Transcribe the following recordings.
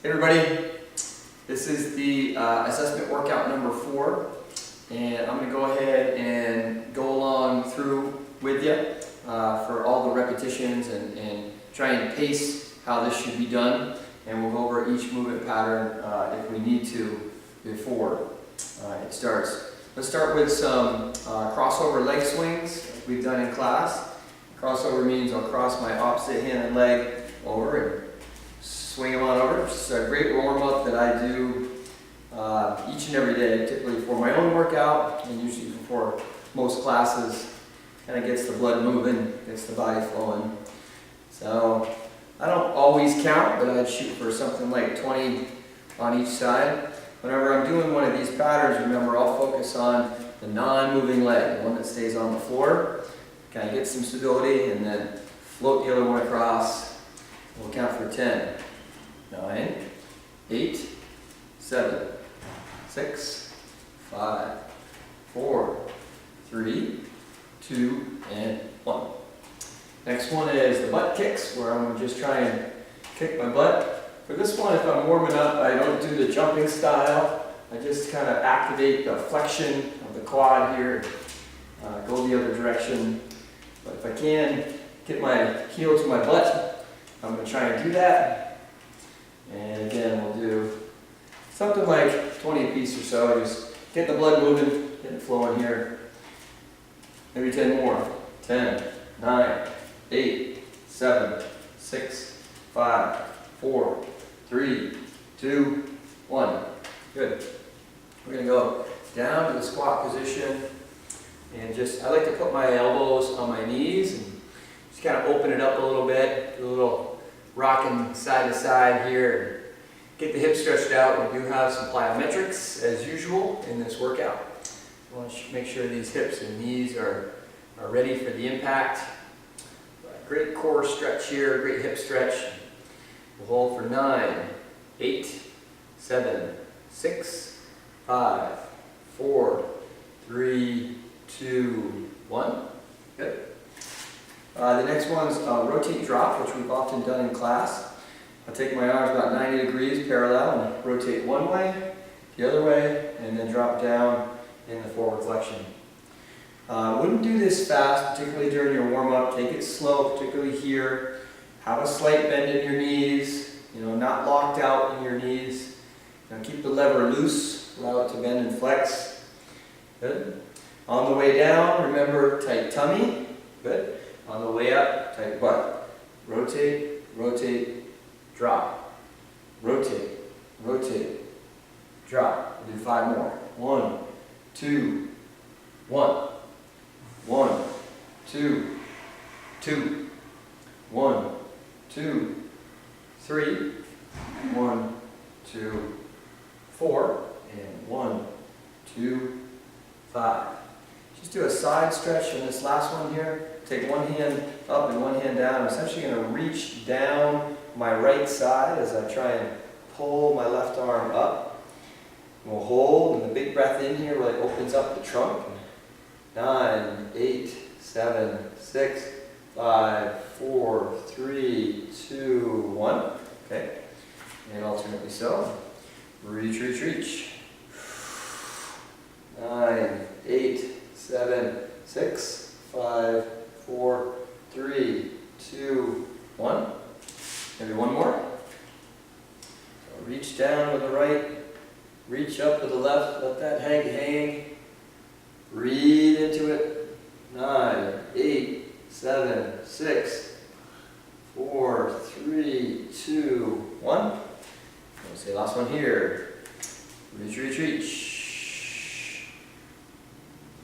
Hey everybody, this is the assessment workout number 4, and I'm going to go ahead and go along through with you for all the repetitions and try and pace how this should be done, and we'll go over each movement pattern if we need to before it starts. Let's start with some crossover leg swings like we've done in class. Crossover means I'll cross my opposite hand and leg over and swing them on over. It's a great warm-up that I do each and every day, typically for my own workout and usually before most classes. Kind of gets the blood moving, gets the body flowing. So I don't always count, but I'd shoot for something like 20 on each side. Whenever I'm doing one of these patterns, remember I'll focus on the non-moving leg, the one that stays on the floor. Kind of get some stability and then float the other one across. We'll count for 10. 9, 8, 7, 6, 5, 4, 3, 2, and 1. Next one is the butt kicks, where I'm going to just try and kick my butt. For this one, if I'm warming up, I don't do the jumping style. I just kind of activate the flexion of the quad here, go the other direction. But if I can get my heel to my butt, I'm going to try and do that. And again, we'll do something like 20 a piece or so. Just get the blood moving, get it flowing here. Maybe 10 more. 10, 9, 8, 7, 6, 5, 4, 3, 2, 1. Good. We're going to go down to the squat position. And I like to put my elbows on my knees and just kind of open it up a little bit. Do a little rocking side to side here. Get the hips stretched out. We do have some plyometrics as usual in this workout. I want to make sure these hips and knees are ready for the impact. Great core stretch here, great hip stretch. We'll hold for 9, 8, 7, 6, 5, 4, 3, 2, 1. Good. The next one's rotate drop, which we've often done in class. I'll take my arms about 90 degrees parallel and rotate one way, the other way, and then drop down in the forward flexion. Wouldn't do this fast, particularly during your warm-up. Take it slow, particularly here. Have a slight bend in your knees, not locked out in your knees. Keep the lever loose, allow it to bend and flex. Good. On the way down, remember tight tummy. Good. On the way up, tight butt. Rotate, rotate, drop. Rotate, rotate, drop. We'll do 5 more. 1, 2, 1. 1, 2, 2. 1, 2, 3. 1, 2, 4. And 1, 2, 5. Just do a side stretch in this last one here. Take one hand up and one hand down. I'm essentially going to reach down my right side as I try and pull my left arm up. We'll hold, and the big breath in here really opens up the trunk. 9, 8, 7, 6, 5, 4, 3, 2, 1. Okay. And alternately so. Reach, reach, reach. 9, 8, 7, 6, 5, 4, 3, 2, 1. Maybe one more. So reach down with the right, reach up with the left, let that hang. Breathe into it. 9, 8, 7, 6, 4, 3, 2, 1. We'll say last one here. Reach, reach, reach.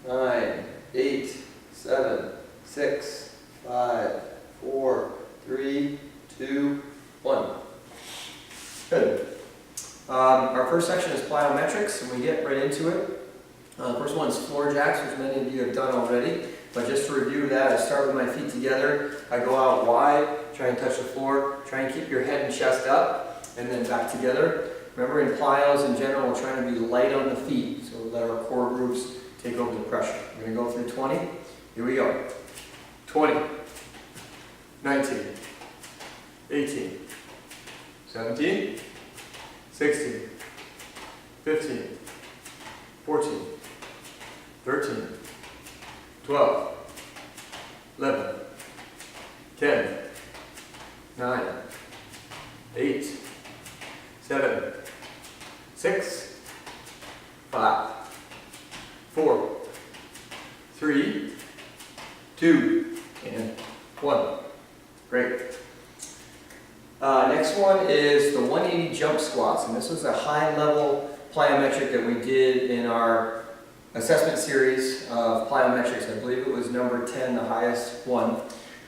9, 8, 7, 6, 5, 4, 3, 2, 1. Good. Our first section is plyometrics, and we get right into it. The first one is floor jacks, which many of you have done already. But just to review that, I start with my feet together. I go out wide, try and touch the floor. Try and keep your head and chest up, and then back together. Remember, in plyos in general, we're trying to be light on the feet, so let our core groups take over the pressure. We're going to go through 20. Here we go. 20, 19, 18, 17, 16, 15, 14, 13, 12, 11, 10, 9, 8, 7, 6, 5, 4, 3, 2, and 1. Great. Next one is the 180 jump squats, and this was a high-level plyometric that we did in our assessment series of plyometrics. I believe it was number 10, the highest one.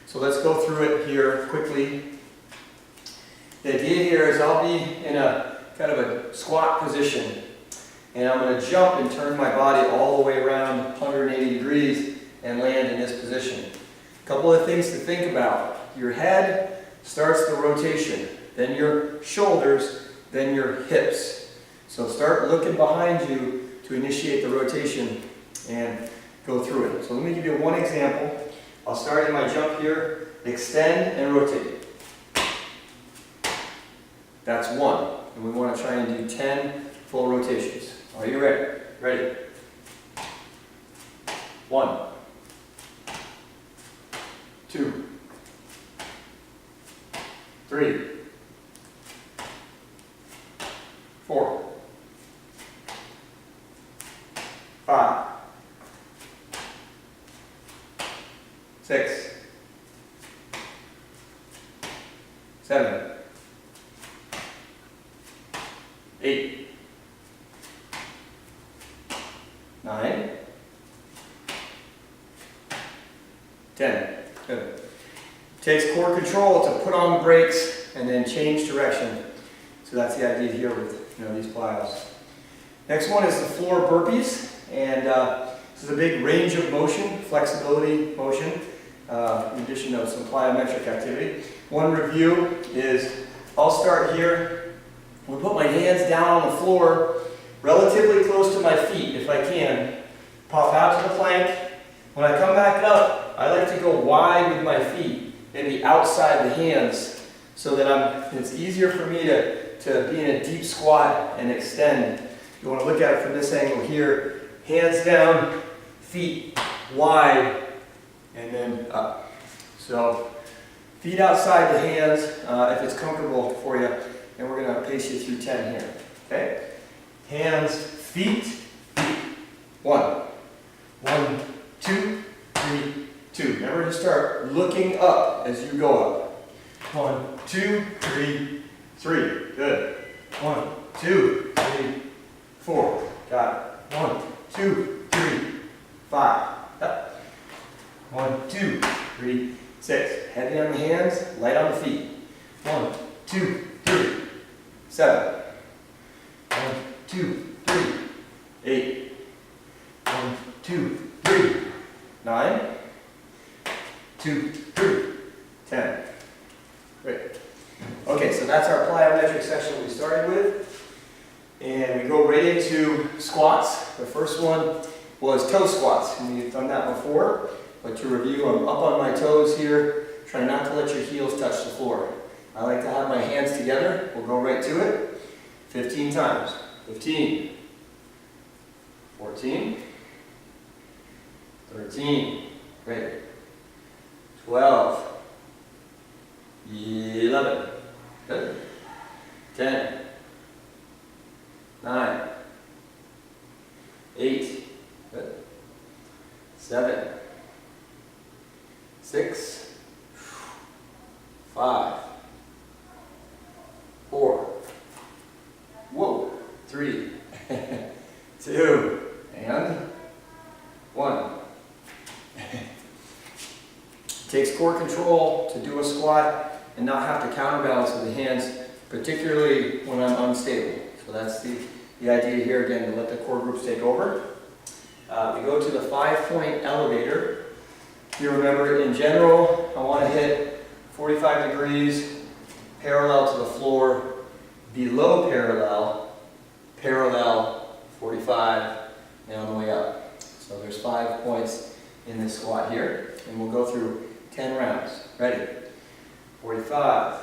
So let's go through it here quickly. The idea here is I'll be in a kind of a squat position, and I'm going to jump and turn my body all the way around 180 degrees and land in this position. A couple of things to think about. Your head starts the rotation, then your shoulders, then your hips. So start looking behind you to initiate the rotation and go through it. So let me give you one example. I'll start in my jump here, extend and rotate. That's one. And we want to try and do 10 full rotations. Are you ready? Ready. 1, 2, 3, 4, 5, 6, 7, 8, 9, 10. Good. Takes core control to put on the brakes and then change direction. So that's the idea here with these plyos. Next one is the floor burpees, and this is a big range of motion, flexibility motion, in addition to some plyometric activity. One review is I'll start here. We put my hands down on the floor, relatively close to my feet if I can. Pop out to the plank. When I come back up, I like to go wide with my feet, maybe outside the hands, so that it's easier for me to be in a deep squat and extend. You want to look at it from this angle here. Hands down, feet wide, and then up. So feet outside the hands if it's comfortable for you, and we're going to pace you through 10 here. Okay? Hands, feet, feet. 1, 2, 3, 2. Remember to start looking up as you go up. 1, 2, 3, 3. Good. 1, 2, 3, 4. Got it. 1, 2, 3, 5. Up. 1, 2, 3, 6. Heavy on the hands, light on the feet. 1, 2, 3, 7. 1, 2, 3, 8. 1, 2, 3, 9. 2, 3, 10. Great. Okay, so that's our plyometric section we started with. And we go right into squats. The first one was toe squats, and we've done that before. But to review, I'm up on my toes here. Try not to let your heels touch the floor. I like to have my hands together. We'll go right to it. 15 times. 15. 14. 13. Great. 12. 11. Good. 10. 9. 8. Good. 7. 6. 5. 4. Whoa. 3. 2. And 1. Takes core control to do a squat and not have to counterbalance with the hands, particularly when I'm unstable. So that's the idea here, again, to let the core groups take over. We go to the 5-point elevator. You remember, in general, I want to hit 45 degrees, parallel to the floor, below parallel, parallel, 45, and on the way up. So there's 5 points in this squat here, and we'll go through 10 rounds. Ready? 45,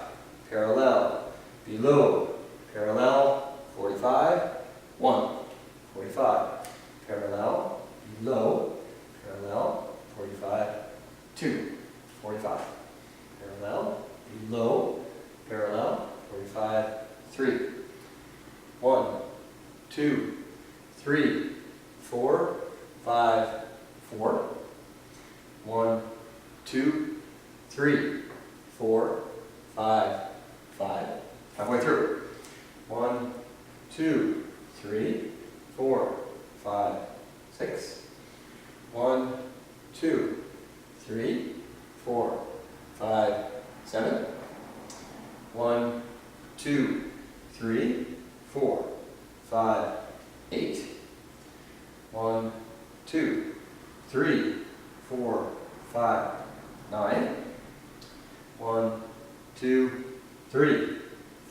parallel, below, parallel, 3. 1, 2, 3, 4, 5, 4. 1, 2, 3, 4, 5, 5. Halfway through. 1, 2, 3, 4, 5, 6. 1, 2, 3, 4, 5, 7. 1, 2, 3, 4, 5, 8. 1, 2, 3, 4, 5, 9. 1, 2, 3,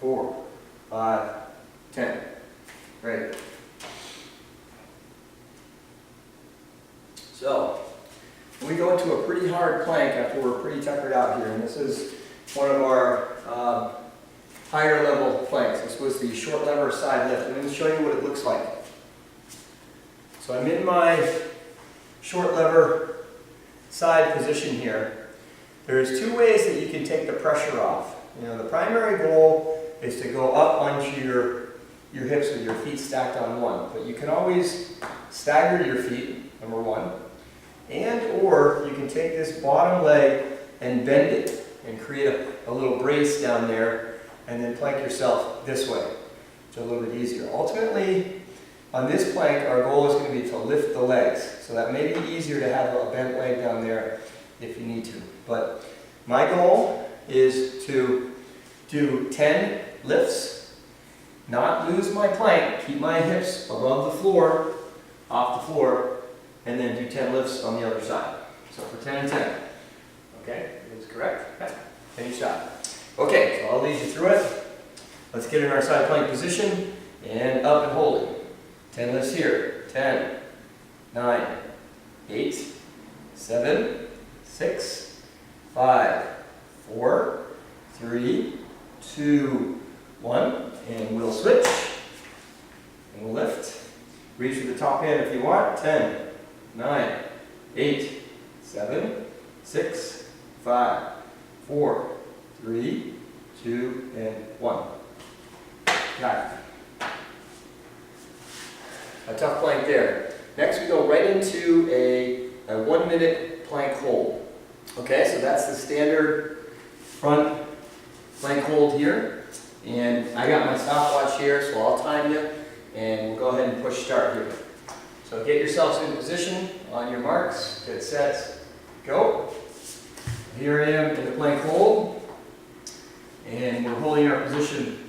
4, 5, 10. Great. So, we go into a pretty hard plank after we're pretty tuckered out here, and this is one of our higher level planks. This was the short lever side lift. I'm going to show you what it looks like. So I'm in my short lever side position here. There's two ways that you can take the pressure off. You know, the primary goal is to go up onto your hips with your feet stacked on one, but you can always stagger your feet, number one, and or you can take this bottom leg and bend it and create a little brace down there and then plank yourself this way. It's a little bit easier. Ultimately, on this plank, our goal is going to be to lift the legs. So that may be easier to have a bent leg down there if you need to. But my goal is to do 10 lifts, not lose my plank, keep my hips above the floor, off the floor, and then do 10 lifts on the other side. So for 10 and 10. Okay, that's correct? Okay. Then you stop. Okay, so I'll lead you through it. Let's get in our side plank position and up and hold it. 10 lifts here. 10, 9, 8, 7, 6, 5, 4, 3, 2, 1. And we'll switch. And we'll lift. Reach for the top end if you want. 10, 9, 8, 7, 6, 5, 4, 3, 2, and 1. Got it. A tough plank there. Next we go right into a 1 minute plank hold. Okay, so that's the standard front plank hold here. And I got my stopwatch here, so I'll time you, and we'll go ahead and push start here. So get yourselves in position on your marks, get set, go. Here I am in the plank hold, and we're holding our position.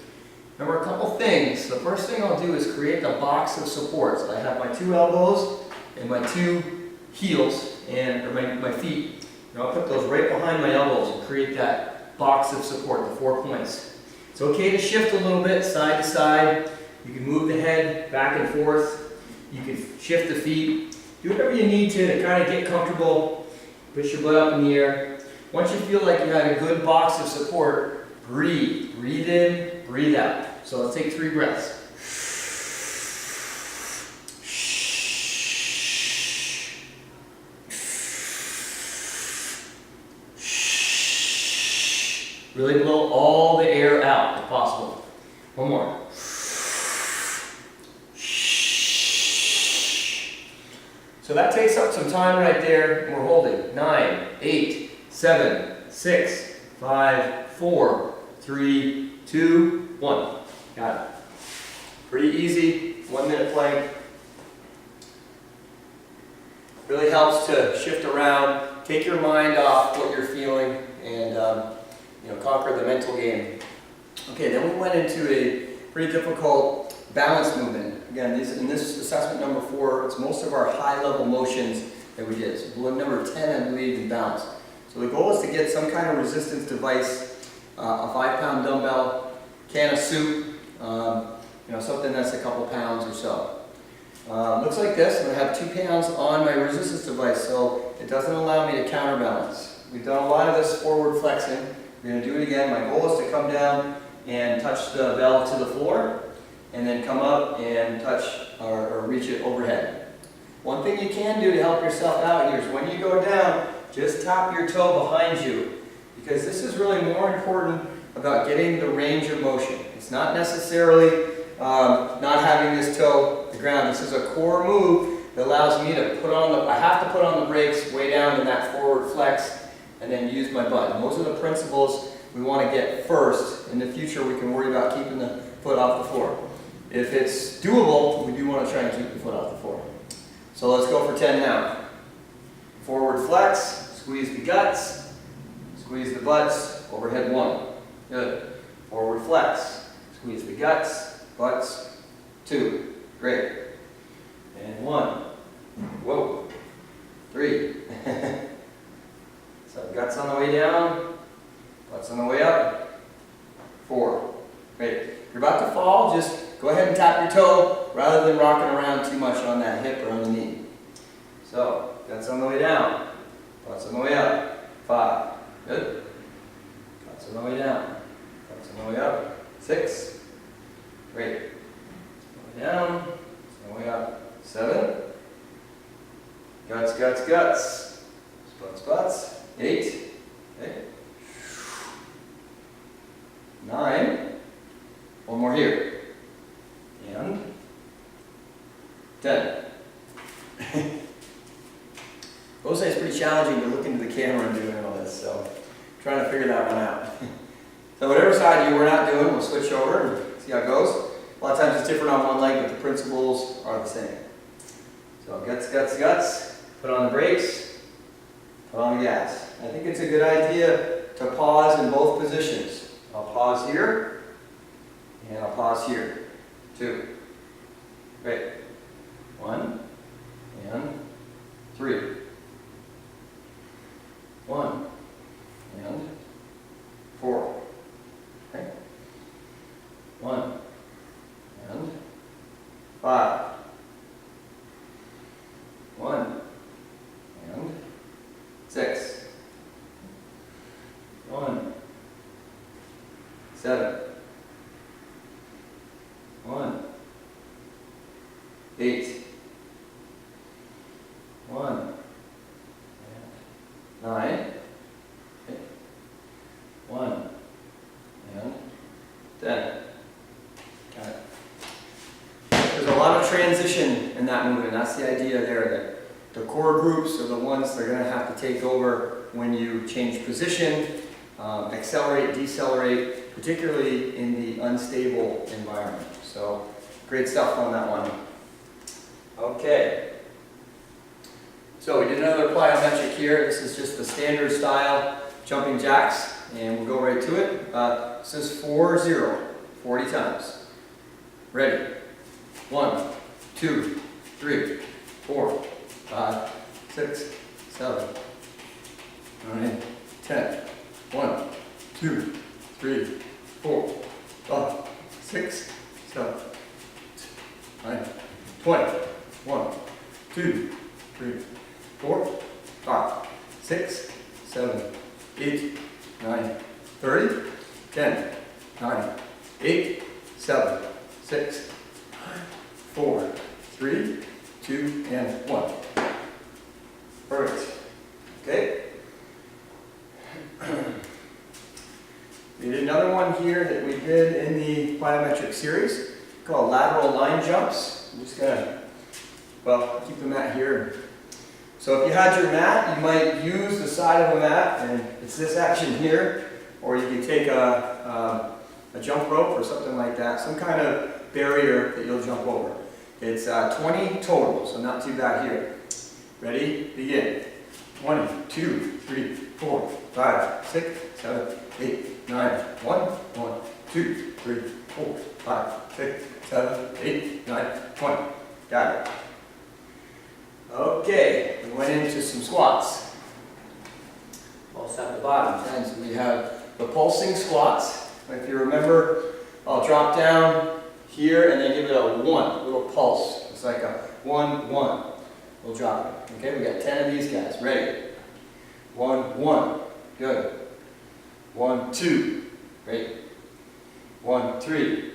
Remember a couple things. The first thing I'll do is create a box of supports. I have my 2 elbows and my 2 heels, or my feet. And I'll put those right behind my elbows and create that box of support, the 4 points. It's okay to shift a little bit side to side. You can move the head back and forth. You can shift the feet. Do whatever you need to kind of get comfortable. Push your butt up in the air. Once you feel like you have a good box of support, breathe. Breathe in, breathe out. So let's take 3 breaths. Really blow all the air out if possible. One more. So that takes up some time right there. We're holding 9, 8, 7, 6, 5, 4, 3, 2, 1. Got it. Pretty easy, 1 minute plank. Really helps to shift around, take your mind off what you're feeling, and conquer the mental game. Okay, then we went into a pretty difficult balance movement. Again, in this assessment number 4, it's most of our high-level motions that we did. So balloon number 10, I believe, in balance. So the goal is to get some kind of resistance device, a 5-pound dumbbell, can of soup, something that's a couple pounds or so. Looks like this. I'm going to have 2 pounds on my resistance device, so it doesn't allow me to counterbalance. We've done a lot of this forward flexing. We're going to do it again. My goal is to come down and touch the bell to the floor, and then come up and touch or reach it overhead. One thing you can do to help yourself out here is when you go down, just tap your toe behind you, because this is really more important about getting the range of motion. It's not necessarily not having this toe the ground. This is a core move that allows me to put on the, I have to put on the brakes way down in that forward flex and then use my butt. And those are the principles we want to get first. In the future, we can worry about keeping the foot off the floor. If it's doable, we do want to try and keep the foot off the floor. So let's go for 10 now. Forward flex, squeeze the guts, squeeze the butts, overhead 1. Good. Forward flex, squeeze the guts, butts, 2. Great. And 1. Whoa. 3. So guts on the way down, butts on the way up. 4. Great. If you're about to fall, just go ahead and tap your toe rather than rocking around too much on that hip or on the knee. So, guts on the way down, butts on the way up. 5. Good. Guts on the way down, butts on the way up. 6. Great. Way down, on the way up. 7. Guts, guts, guts. Butts, butts. 8. Okay. 9. One more here. And 10. I will say it's pretty challenging to look into the camera and doing all this, so I'm trying to figure that one out. So whatever side you were not doing, we'll switch over and see how it goes. A lot of times it's different on one leg, but the principles are the same. So guts, guts, guts. Put on the brakes. Put on the gas. I think it's a good idea to pause in both positions. I'll pause here, and I'll pause here. 2. Great. 1 and 3. 1 and 4. Okay. 1 and 5. 1 and 6. 1. 7. 1. 8. 1. 9. Okay. 1 and 10. Got it. There's a lot of transition in that movement. That's the idea there, that the core groups are the ones that are going to have to take over when you change position, accelerate, decelerate, particularly in the unstable environment. So great stuff on that one. Okay. So we did another plyometric here. This is just the standard style jumping jacks, and we'll go right to it. This is 4-0, 40 times. Ready? 1, 2, 3, 4, 5, 6, 7, 9, 10. 1, 2, 3, 4, 5, 6, 7, 9, 20. 1, 2, 3, 4, 5, 6, 7, 8, 9, 30, 10, 9, 8, 7, 6, 4, 3, 2, and 1. Perfect. Okay. We did another one here that we did in the plyometric series called lateral line jumps. I'm just going to, well, keep the mat here. So if you had your mat, you might use the side of a mat, and it's this action here, or you can take a jump rope or something like that, some kind of barrier that you'll jump over. It's 20 total, so not too bad here. Ready? Begin. 1, 2, 3, 4, 5, 6, 7, 8, 9, 1, 1, 2, 3, 4, 5, 6, 7, 8, 9, 20. Got it. Okay, we went into some squats. Pulse at the bottom. And so we have the pulsing squats. If you remember, I'll drop down here and then give it a 1, a little pulse. It's like a 1, 1. We'll drop it. Okay, we got 10 of these guys. Ready? 1, 1. Good. 1, 2. Great. 1, 3.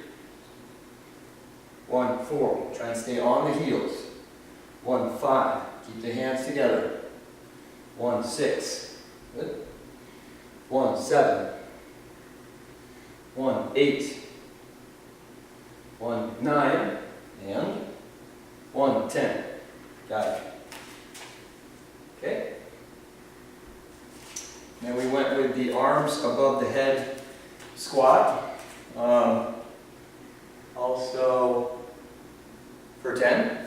1, 4. Try and stay on the heels. 1, 5. Keep the hands together. 1, 6. Good. 1, 7. 1, 8. 1, 9, and 1, 10. Got it. Okay. Then we went with the arms above the head squat. Also for 10.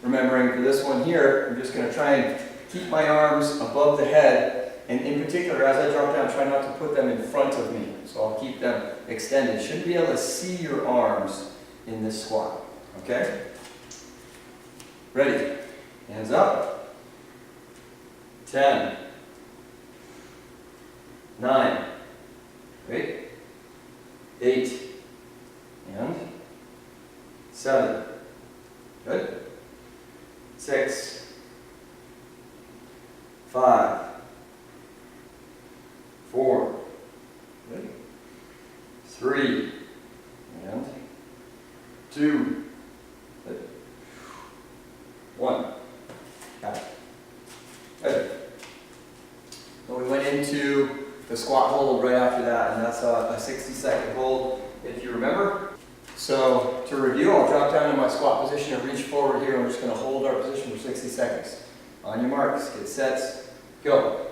Remembering for this one here, I'm just going to try and keep my arms above the head, and in particular as I drop down, try not to put them in front of me. So I'll keep them extended. Shouldn't be able to see your arms in this squat. Okay? Ready? Hands up. 10. 9. Wait. 8. And 7. Good. 6. 5. 4. Good. 3. And 2. Good. 1. Got it. Good. Well, we went into the squat hold right after that, and that's a 60-second hold, if you remember. So to review, I'll drop down in my squat position and reach forward here. I'm just going to hold our position for 60 seconds. On your marks, get sets, go.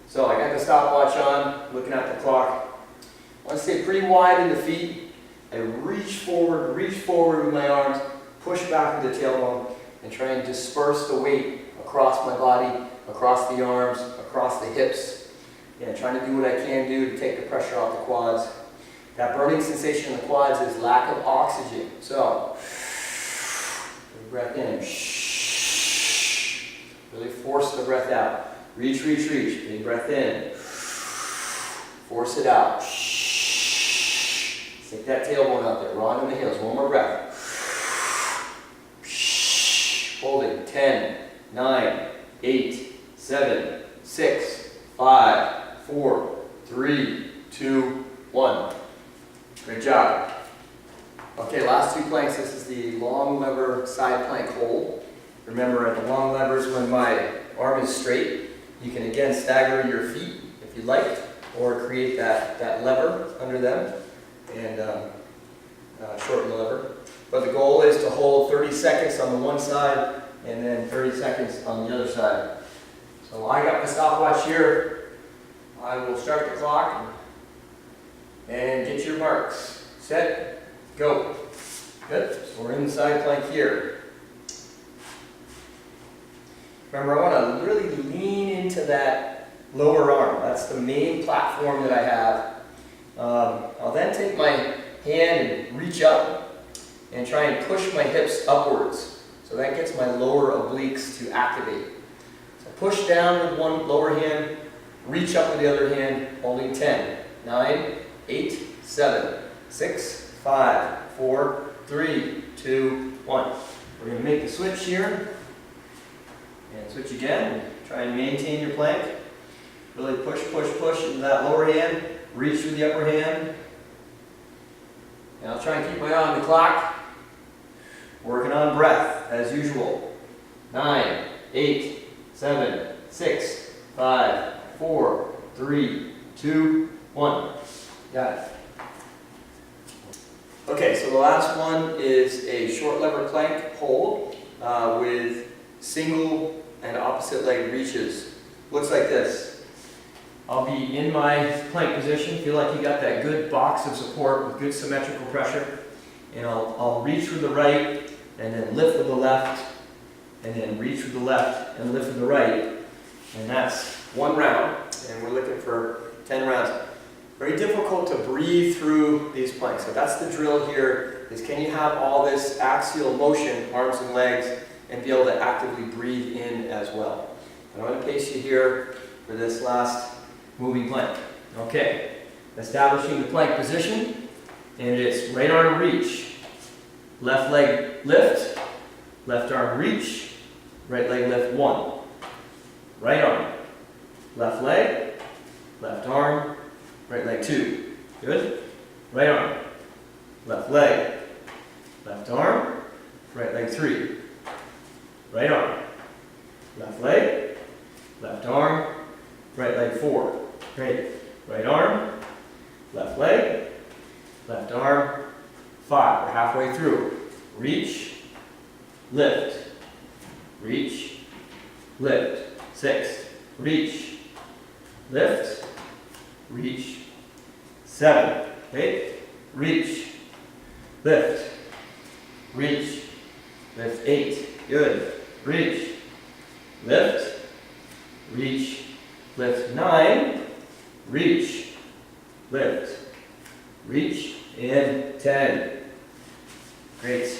So I got the stopwatch on, looking at the clock. I want to stay pretty wide in the feet. I reach forward with my arms, push back with the tailbone, and try and disperse the weight across my body, across the arms, across the hips. Yeah, trying to do what I can do to take the pressure off the quads. That burning sensation in the quads is lack of oxygen. So, big breath in. Really force the breath out. Reach, reach, reach. Big breath in. Force it out. Stick that tailbone out there. Raw in the heels. One more breath. Holding. 10, 9, 8, 7, 6, 5, 4, 3, 2, 1. Great job. Okay, last two planks. This is the long lever side plank hold. Remember, at the long levers, when my arm is straight, you can again stagger your feet if you like, or create that lever under them and shorten the lever. But the goal is to hold 30 seconds on the one side and then 30 seconds on the other side. So I got my stopwatch here. I will start the clock and get your marks. Set, go. Good. So we're in the side plank here. Remember, I want to really lean into that lower arm. That's the main platform that I have. I'll then take my hand and reach up and try and push my hips upwards. So that gets my lower obliques to activate. So push down with one lower hand, reach up with the other hand, holding 10, 9, 8, 7, 6, 5, 4, 3, 2, 1. We're going to make the switch here. And switch again. Try and maintain your plank. Really push, push, push into that lower hand. Reach with the upper hand. And I'll try and keep my eye on the clock. Working on breath as usual. 9, 8, 7, 6, 5, 4, 3, 2, 1. Got it. Okay, so the last one is a short lever plank hold with single and opposite leg reaches. Looks like this. I'll be in my plank position. Feel like you got that good box of support with good symmetrical pressure. And I'll reach with the right and then lift with the left and then reach with the left and lift with the right. And that's one round. And we're looking for 10 rounds. Very difficult to breathe through these planks. So that's the drill here, is can you have all this axial motion, arms and legs, and be able to actively breathe in as well. I'm going to pace you here for this last moving plank. Okay, establishing the plank position, and it's right arm reach, left leg lift, left arm reach, right leg lift 1. Right arm, left leg, left arm, right leg 2. Good? Right arm, left leg, left arm, right leg 3. Right arm, left leg, left arm, right leg 4. Great. Right arm, left leg, left arm, We're halfway through. Reach, lift, reach, lift. 6. Reach, lift, reach. 7. Okay? Reach, lift, reach, lift. 8. Good. Reach, lift, reach, lift. 9. Reach, lift, reach, and 10. Great.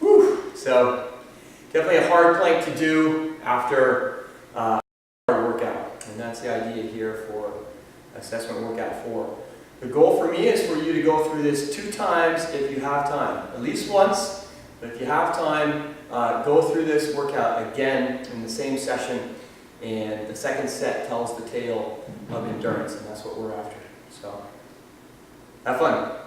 Whew. So, definitely a hard plank to do after a hard workout. And that's the idea here for assessment workout 4. The goal for me is for you to go through this 2 times if you have time. At least once, but if you have time, go through this workout again in the same session. And the second set tells the tale of endurance, and that's what we're after. So, have fun.